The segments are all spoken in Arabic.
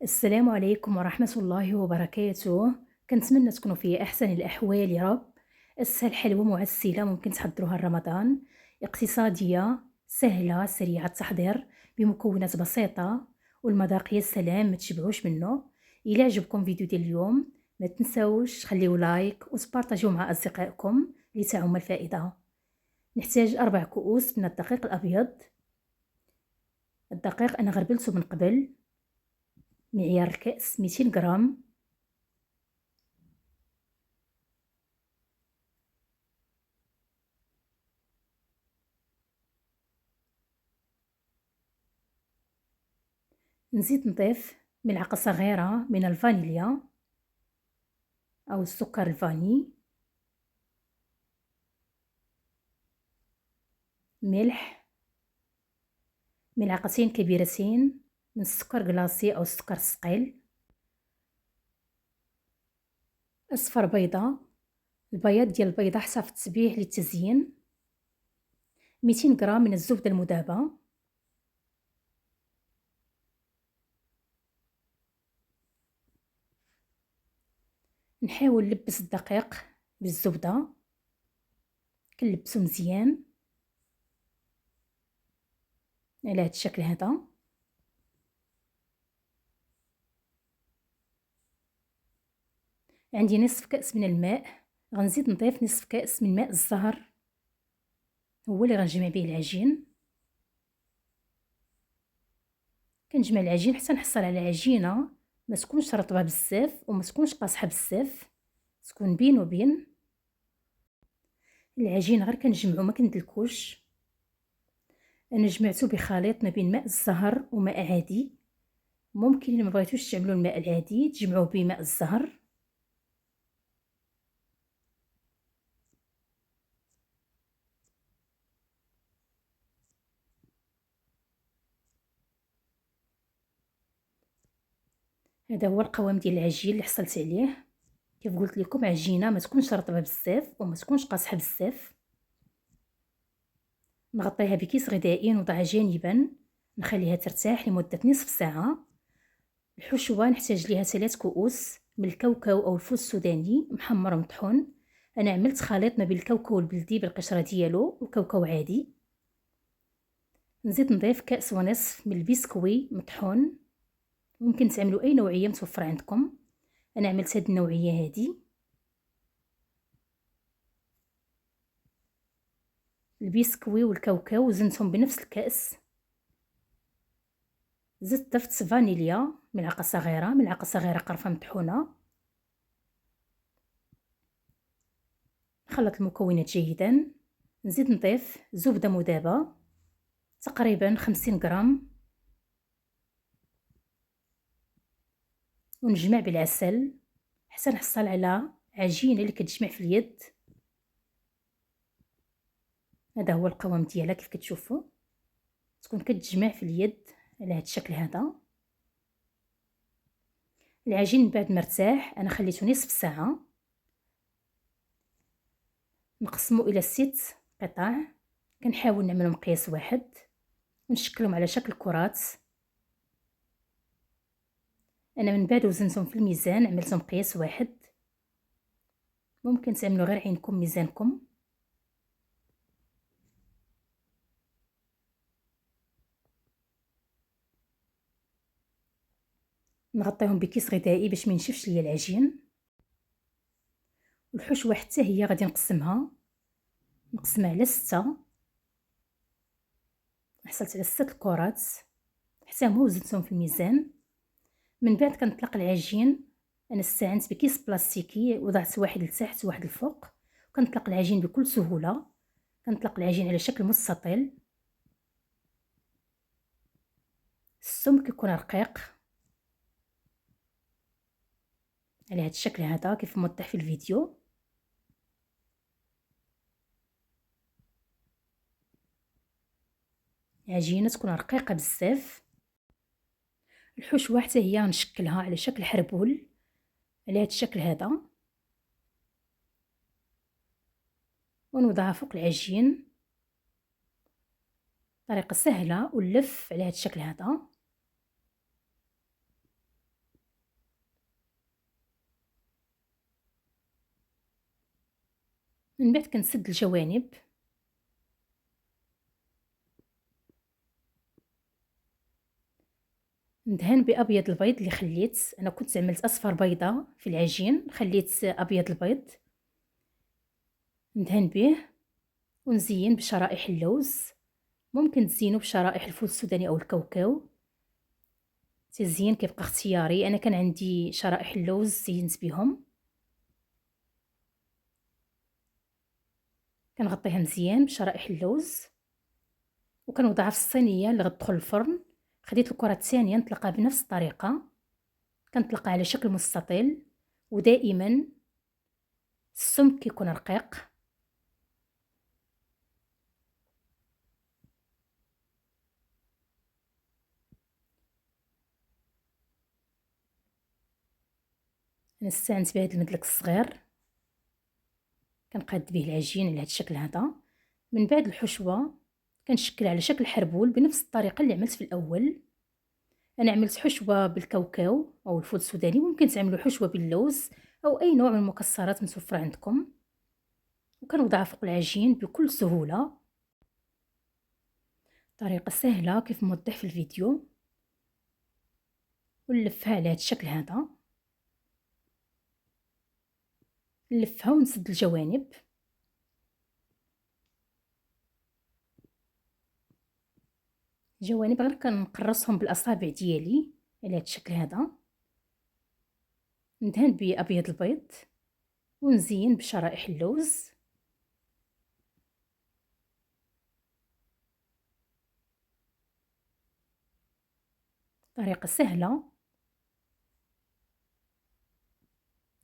السلام عليكم ورحمة الله وبركاته. كنتمنى تكونوا في أحسن الأحوال يا رب. أسهل حلوى معسلة ممكن تحضروها لرمضان، اقتصادية سهلة سريعة التحضير بمكونات بسيطة والمذاق يا سلام ما تشبعوش منه. إلا عجبكم فيديو ديال اليوم ما تنساوش خليو لايك وتبارطاجيو مع أصدقائكم لتعم الفائدة. نحتاج 4 كؤوس من الدقيق الأبيض. الدقيق أنا غربلته من قبل. معيار الكأس 200 غرام. نزيد نضيف ملعقة صغيرة من الفانيليا أو السكر الفاني، ملح، ملعقتين كبيرتين من السكر كلاصي أو السكر الثقيل، أصفر بيضة، البياض ديال البيضة حسب التسبيح للتزيين، 200 غرام من الزبدة المذابة، نحاول نلبس الدقيق بالزبدة، كنلبسو مزيان على هاد الشكل هذا. عندي نصف كأس من الماء، غنزيد نضيف نصف كأس من ماء الزهر هو اللي غنجمع به العجين. كنجمع العجين حتى نحصل على عجينة ما تكونش رطبة بزاف وما تكونش قاصحة بزاف، تكون بين وبين. العجين غير كنجمعو ما كندلكوش. انا جمعته بخليط ما بين ماء الزهر وماء عادي. ممكن الا ما بغيتوش تعملوا الماء العادي تجمعوه بماء الزهر. هذا هو القوام ديال العجين اللي حصلت عليه. كيف قلت لكم عجينه ما تكونش رطبه بزاف وما تكونش قاصحه بزاف. نغطيها بكيس غذائي نوضعها جانبا، نخليها ترتاح لمده نصف ساعه. الحشوه نحتاج ليها 3 كؤوس من الكاوكاو او الفول السوداني محمر ومطحون. انا عملت خليط ما بين الكاوكاو البلدي بالقشره ديالو والكاوكاو عادي. نزيد نضيف كأس ونصف من البسكوي مطحون. ممكن تعملوا اي نوعيه متوفره عندكم، انا عملت هاد النوعيه هادي. البسكوي والكاوكاو وزنتهم بنفس الكأس. زدت ضفت فانيليا ملعقه صغيره قرفه مطحونه. نخلط المكونات جيدا. نزيد نضيف زبده مذابه تقريبا 50 غرام، ونجمع بالعسل حتى نحصل على عجينه اللي كتجمع في اليد. هذا هو القوام ديالها كيف كتشوفوا، تكون كتجمع في اليد على هذا الشكل هذا. العجين بعد ما ارتاح انا خليته نصف ساعه. نقسمه الى 6 قطع، كنحاول نعملهم مقياس واحد ونشكلهم على شكل كرات. انا من بعد وزنتهم في الميزان عملتهم مقياس واحد. ممكن تعملوا غير عينكم ميزانكم. نغطيهم بكيس غذائي باش ما ينشفش ليا العجين. والحشوه حتى هي غادي نقسمها على 6. حصلت على 6 الكرات حتى هما وزنتهم في الميزان. من بعد كنطلق العجين. انا استعنت بكيس بلاستيكي وضعت واحد لتحت وواحد الفوق، كنطلق العجين بكل سهوله. كنطلق العجين على شكل مستطيل. السمك يكون رقيق على هذا الشكل هذا كيف موضح في الفيديو. عجينه تكون رقيقه بزاف. الحشوه حتى هي نشكلها على شكل حربول على هذا الشكل هذا، ونوضعها فوق العجين طريقه سهله ونلف على هذا الشكل هذا. من بعد كنسد الجوانب، ندهن بأبيض البيض اللي خليت. انا كنت عملت اصفر بيضة في العجين، خليت ابيض البيض ندهن به، ونزين بشرائح اللوز. ممكن تزينوا بشرائح الفول السوداني او الكاوكاو، التزيين كيبقى اختياري. انا كان عندي شرائح اللوز زينت بهم. كنغطيها مزيان بشرائح اللوز، وكنوضعها في الصينيه اللي غتدخل الفرن. خديت الكره الثانيه نطلقها بنفس الطريقه، كنطلقها على شكل مستطيل، ودائما السمك كيكون رقيق. انا استعنت بهذا المدلك الصغير، كنقاد به العجين على هذا الشكل هذا. من بعد الحشوه كنشكل على شكل حربول بنفس الطريقه اللي عملت في الاول. انا عملت حشوه بالكاوكاو او الفول السوداني، ممكن تعملوا حشوه باللوز او اي نوع من المكسرات متوفره عندكم. وكنوضعها فوق العجين بكل سهوله، طريقه سهله كيف موضح في الفيديو. ونلفها على هذا الشكل هذا، نلفها ونسد الجوانب. الجوانب غير كنقرصهم بالاصابع ديالي على هذا الشكل هذا. ندهن بابيض البيض ونزين بشرائح اللوز. طريقه سهله،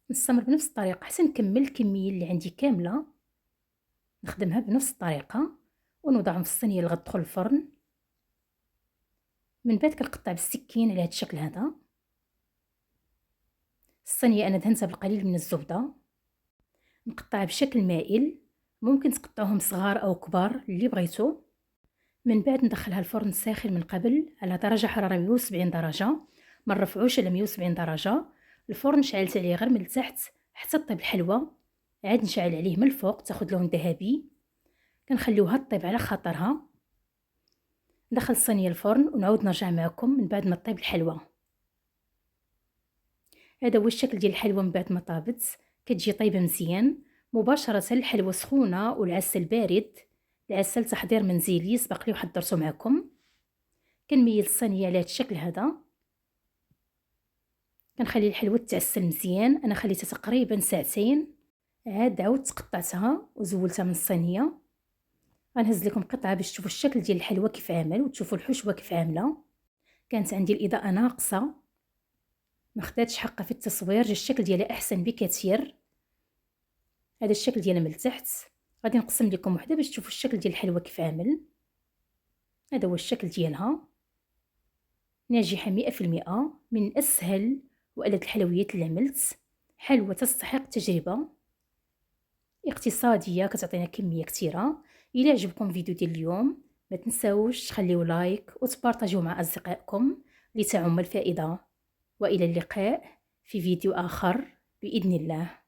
نستمر بنفس الطريقه حتى نكمل الكميه اللي عندي كامله، نخدمها بنفس الطريقه ونوضعهم في الصينيه اللي غتدخل الفرن. من بعد كنقطع بالسكين على هذا الشكل هذا. الصينيه انا دهنتها بالقليل من الزبده، نقطعها بشكل مائل. ممكن تقطعوهم صغار او كبار اللي بغيتو. من بعد ندخلها الفرن ساخن من قبل على درجه حراره 170 درجه، ما نرفعوش على 170 درجه. الفرن شعلت عليه غير من التحت حتى طيب الحلوى، عاد نشعل عليه من الفوق تاخذ لون ذهبي. كنخليوها طيب على خاطرها. ندخل الصينيه الفرن ونعاود نرجع معكم من بعد ما طيب الحلوى. هذا هو الشكل ديال الحلوى من بعد ما طابت، كتجي طيبه مزيان. مباشره الحلوى سخونه والعسل بارد. العسل تحضير منزلي سبق لي وحضرته معكم. كنميل الصينيه على هذا الشكل هذا، كنخلي الحلوى تعسل مزيان. انا خليتها تقريبا ساعتين، عاد عاودت قطعتها وزولتها من الصينيه. غنهز لكم قطعه باش تشوفوا الشكل ديال الحلوى كيف عامل وتشوفوا الحشوه كيف عامله. كانت عندي الاضاءه ناقصه، ما خداتش حقها في التصوير، جا الشكل ديالها احسن بكثير. هذا الشكل ديالها من التحت. غادي نقسم لكم وحده باش تشوفوا الشكل ديال الحلوى كيف عامل. هذا هو الشكل ديالها، ناجحه 100%، من اسهل وألذ الحلويات اللي عملت. حلوى تستحق التجربه، اقتصاديه، كتعطينا كميه كثيره. الى عجبكم فيديو ديال اليوم ما تنساوش تخليو لايك وتبارطاجيو مع اصدقائكم لتعم الفائده. والى اللقاء في فيديو اخر باذن الله.